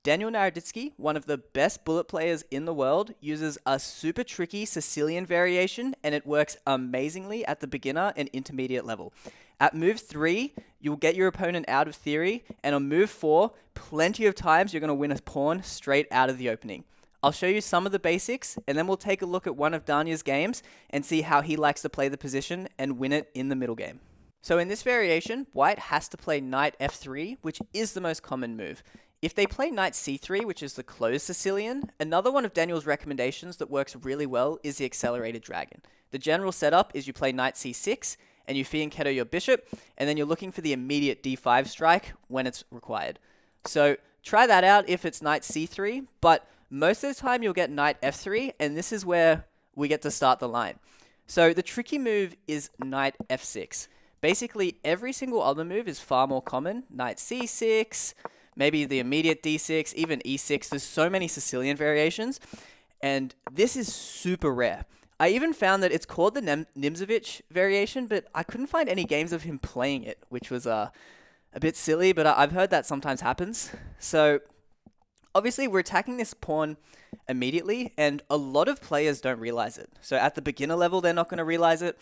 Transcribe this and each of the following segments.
Daniel Naroditsky, one of the best bullet players in the world, uses a super tricky Sicilian variation, and it works amazingly at the beginner and intermediate level. At move 3, you'll get your opponent out of theory, and on move 4, plenty of times you're going to win a pawn straight out of the opening. I'll show you some of the basics, and then we'll take a look at one of Danya's games and see how he likes to play the position and win it in the middle game. So in this variation, white has to play knight f3, which is the most common move. If they play knight c3, which is the closed Sicilian, another one of Daniel's recommendations that works really well is the accelerated dragon. The general setup is you play knight c6, and you fianchetto your bishop, and then you're looking for the immediate d5 strike when it's required. So try that out if it's knight c3, but most of the time you'll get knight f3, and this is where we get to start the line. So the tricky move is knight f6. Basically, every single other move is far more common. Knight c6, maybe the immediate d6, even e6. There's so many Sicilian variations, and this is super rare. I even found that it's called the Nimzowitsch variation, but I couldn't find any games of him playing it, which was a bit silly, but I've heard that sometimes happens. So obviously, we're attacking this pawn immediately, and a lot of players don't realize it. So at the beginner level, they're not going to realize it,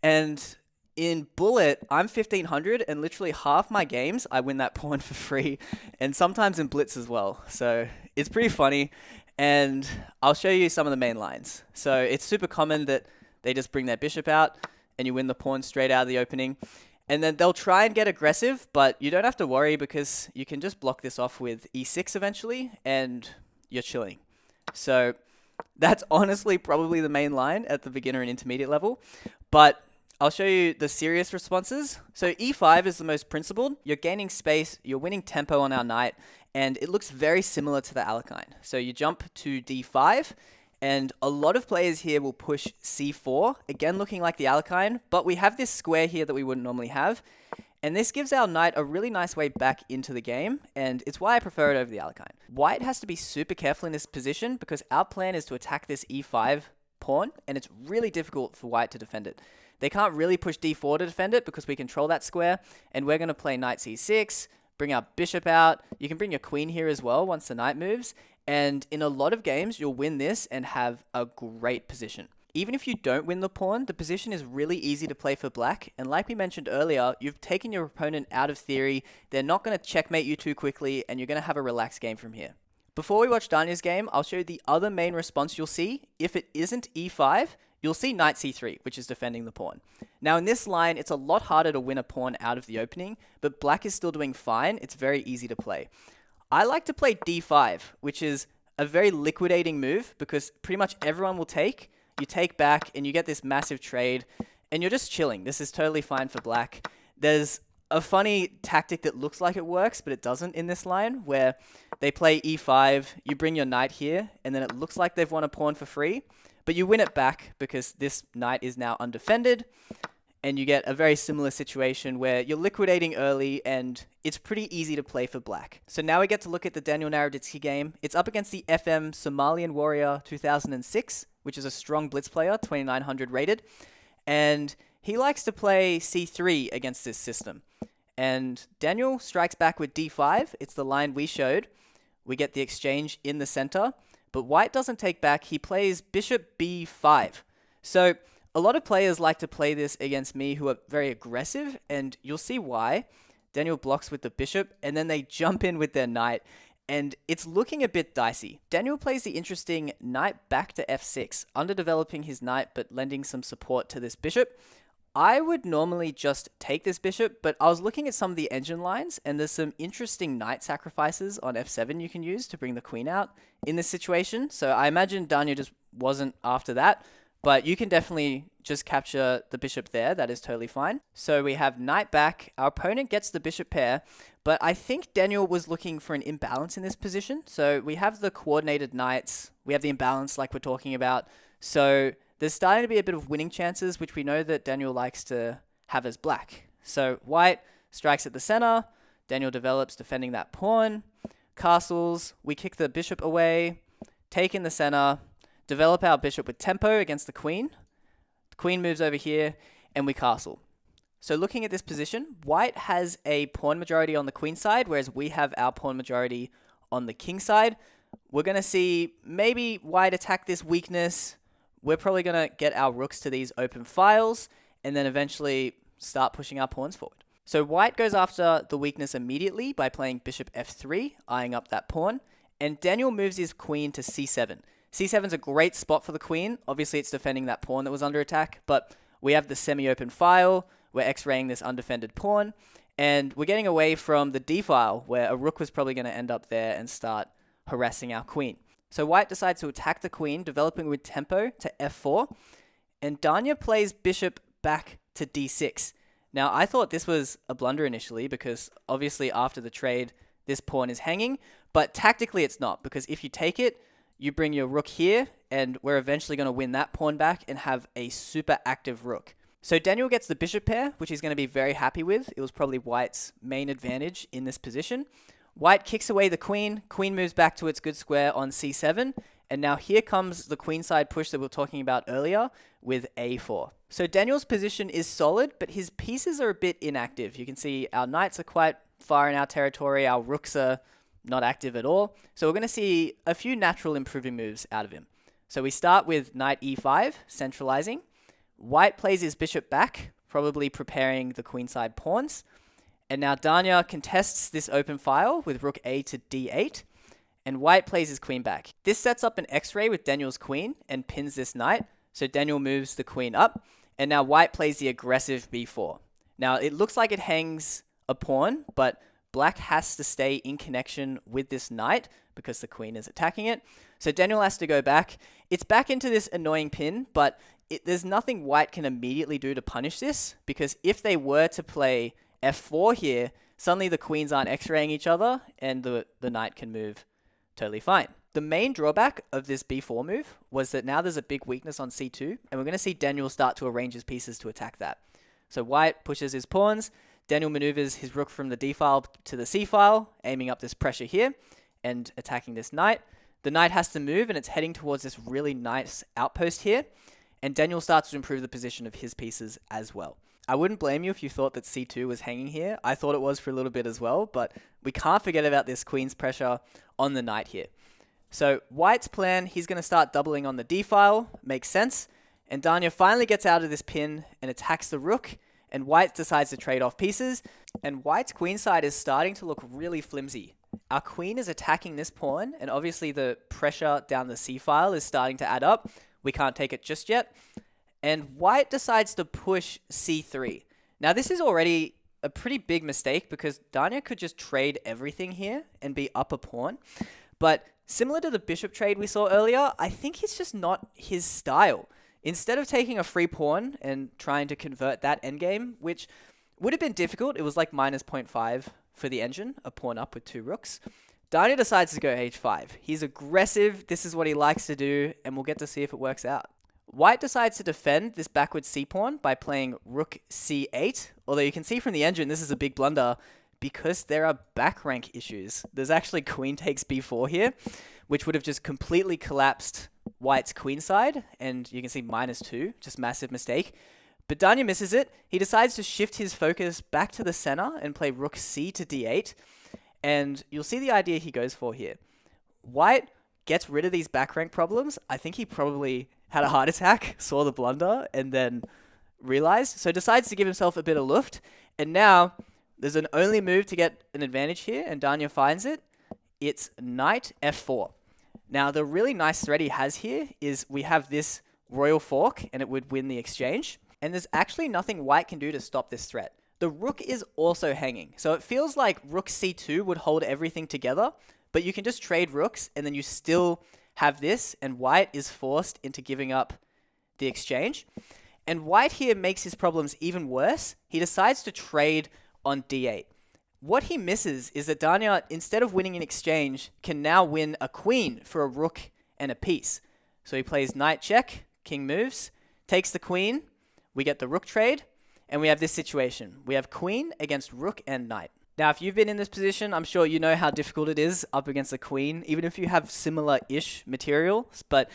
and in Bullet, I'm 1500, and literally half my games, I win that pawn for free, and sometimes in Blitz as well. So it's pretty funny, and I'll show you some of the main lines. So it's super common that they just bring their bishop out, and you win the pawn straight out of the opening. And then they'll try and get aggressive, but you don't have to worry because you can just block this off with e6 eventually, and you're chilling. So that's honestly probably the main line at the beginner and intermediate level, but I'll show you the serious responses. So e5 is the most principled. You're gaining space, you're winning tempo on our knight, and it looks very similar to the Alekhine. So you jump to d5, and a lot of players here will push c4, again looking like the Alekhine, but we have this square here that we wouldn't normally have, and this gives our knight a really nice way back into the game, and it's why I prefer it over the Alekhine. White has to be super careful in this position because our plan is to attack this e5 pawn, and it's really difficult for white to defend it. They can't really push d4 to defend it because we control that square, and we're going to play knight c6, bring our bishop out. You can bring your queen here as well once the knight moves, and in a lot of games, you'll win this and have a great position. Even if you don't win the pawn, the position is really easy to play for black, and like we mentioned earlier, you've taken your opponent out of theory, they're not going to checkmate you too quickly, and you're going to have a relaxed game from here. Before we watch Danya's game, I'll show you the other main response you'll see. If it isn't e5, you'll see knight c3, which is defending the pawn. Now in this line, it's a lot harder to win a pawn out of the opening, but black is still doing fine. It's very easy to play. I like to play d5, which is a very liquidating move because pretty much everyone will take. You take back and you get this massive trade, and you're just chilling. This is totally fine for black. There's a funny tactic that looks like it works, but it doesn't in this line, where they play e5, you bring your knight here, and then it looks like they've won a pawn for free, but you win it back because this knight is now undefended, and you get a very similar situation where you're liquidating early, and it's pretty easy to play for black. So now we get to look at the Daniel Naroditsky game. It's up against the FM Somalian Warrior 2006, which is a strong blitz player, 2900 rated, and he likes to play c3 against this system. And Daniel strikes back with d5. It's the line we showed. We get the exchange in the center, but white doesn't take back. He plays bishop b5. So a lot of players like to play this against me who are very aggressive, and you'll see why. Daniel blocks with the bishop, and then they jump in with their knight, and it's looking a bit dicey. Daniel plays the interesting knight back to f6, underdeveloping his knight but lending some support to this bishop. I would normally just take this bishop, but I was looking at some of the engine lines, and there's some interesting knight sacrifices on f7 you can use to bring the queen out in this situation. So I imagine Danya just wasn't after that, but you can definitely just capture the bishop there. That is totally fine. So we have knight back. Our opponent gets the bishop pair, but I think Daniel was looking for an imbalance in this position. So we have the coordinated knights. We have the imbalance like we're talking about. So there's starting to be a bit of winning chances, which we know that Daniel likes to have as black. So white strikes at the center. Daniel develops defending that pawn. Castles. We kick the bishop away. Take in the center. Develop our bishop with tempo against the queen. The queen moves over here, and we castle. So looking at this position, white has a pawn majority on the queen side, whereas we have our pawn majority on the king side. We're going to see maybe white attack this weakness. We're probably going to get our rooks to these open files and then eventually start pushing our pawns forward. So white goes after the weakness immediately by playing bishop f3, eyeing up that pawn, and Daniel moves his queen to c7. c7 is a great spot for the queen. Obviously, it's defending that pawn that was under attack, but we have the semi-open file. We're x-raying this undefended pawn, and we're getting away from the d file, where a rook was probably going to end up there and start harassing our queen. So white decides to attack the queen, developing with tempo to f4, and Danya plays bishop back to d6. Now, I thought this was a blunder initially because obviously after the trade, this pawn is hanging, but tactically it's not, because if you take it, you bring your rook here, and we're eventually going to win that pawn back and have a super active rook. So Daniel gets the bishop pair, which he's going to be very happy with. It was probably white's main advantage in this position. White kicks away the queen moves back to its good square on c7, and now here comes the queenside push that we were talking about earlier with a4. So Daniel's position is solid, but his pieces are a bit inactive. You can see our knights are quite far in our territory, our rooks are not active at all. So we're going to see a few natural improving moves out of him. So we start with knight e5, centralizing. White plays his bishop back, probably preparing the queenside pawns. And now Danya contests this open file with rook a to d8, and white plays his queen back. This sets up an x-ray with Daniel's queen and pins this knight, so Daniel moves the queen up, and now white plays the aggressive b4. Now it looks like it hangs a pawn, but black has to stay in connection with this knight because the queen is attacking it. So Daniel has to go back. It's back into this annoying pin, but there's nothing white can immediately do to punish this, because if they were to play f4 here, suddenly the queens aren't x-raying each other and the knight can move totally fine. The main drawback of this b4 move was that now there's a big weakness on c2, and we're going to see Daniel start to arrange his pieces to attack that. So white pushes his pawns, Daniel maneuvers his rook from the d file to the c file, aiming up this pressure here and attacking this knight. The knight has to move, and it's heading towards this really nice outpost here, and Daniel starts to improve the position of his pieces as well. I wouldn't blame you if you thought that c2 was hanging here. I thought it was for a little bit as well, but we can't forget about this queen's pressure on the knight here. So white's plan, he's going to start doubling on the d file, makes sense, and Danya finally gets out of this pin and attacks the rook, and white decides to trade off pieces, and white's queenside is starting to look really flimsy. Our queen is attacking this pawn, and obviously the pressure down the c file is starting to add up. We can't take it just yet. And white decides to push c3. Now this is already a pretty big mistake because Danya could just trade everything here and be up a pawn. But similar to the bishop trade we saw earlier, I think it's just not his style. Instead of taking a free pawn and trying to convert that endgame, which would have been difficult, it was like minus 0.5 for the engine, a pawn up with two rooks, Danya decides to go h5. He's aggressive, this is what he likes to do, and we'll get to see if it works out. White decides to defend this backward c-pawn by playing rook c8, although you can see from the engine this is a big blunder because there are back rank issues. There's actually queen takes b4 here, which would have just completely collapsed white's queenside, and you can see -2, just massive mistake. But Danya misses it. He decides to shift his focus back to the center and play rook c to d8, and you'll see the idea he goes for here. White gets rid of these back rank problems. I think he probably had a heart attack, saw the blunder, and then realized. So decides to give himself a bit of lift. And now there's an only move to get an advantage here, and Danya finds it. It's knight f4. Now the really nice threat he has here is we have this royal fork, and it would win the exchange. And there's actually nothing white can do to stop this threat. The rook is also hanging. So it feels like rook c2 would hold everything together, but you can just trade rooks, and then you still have this, and white is forced into giving up the exchange. And white here makes his problems even worse. He decides to trade on d8. What he misses is that Danya, instead of winning an exchange, can now win a queen for a rook and a piece. So he plays knight check, king moves, takes the queen, we get the rook trade, and we have this situation. We have queen against rook and knight. Now, if you've been in this position, I'm sure you know how difficult it is up against the queen, even if you have similar-ish materials. But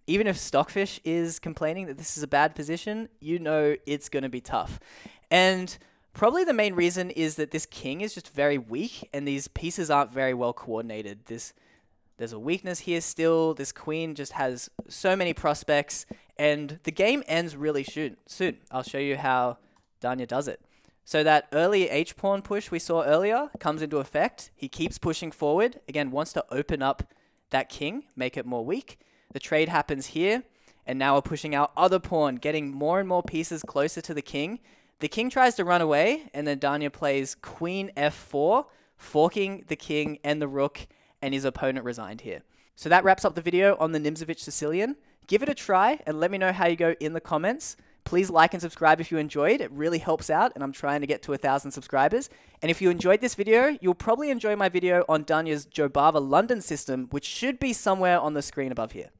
even if Stockfish is complaining that this is a bad position, you know it's going to be tough. And Probably the main reason is that this king is just very weak and these pieces aren't very well coordinated. There's a weakness here still. This queen just has so many prospects and the game ends really soon. I'll show you how Danya does it. So that early h-pawn push we saw earlier comes into effect. He keeps pushing forward. Again, wants to open up that king, make it more weak. The trade happens here. And now we're pushing our other pawn, getting more and more pieces closer to the king. The king tries to run away, and then Danya plays queen f4, forking the king and the rook, and his opponent resigned here. So that wraps up the video on the Nimzowitsch Sicilian. Give it a try, and let me know how you go in the comments. Please like and subscribe if you enjoyed. It really helps out, and I'm trying to get to 1,000 subscribers. And if you enjoyed this video, you'll probably enjoy my video on Danya's Jobava London system, which should be somewhere on the screen above here.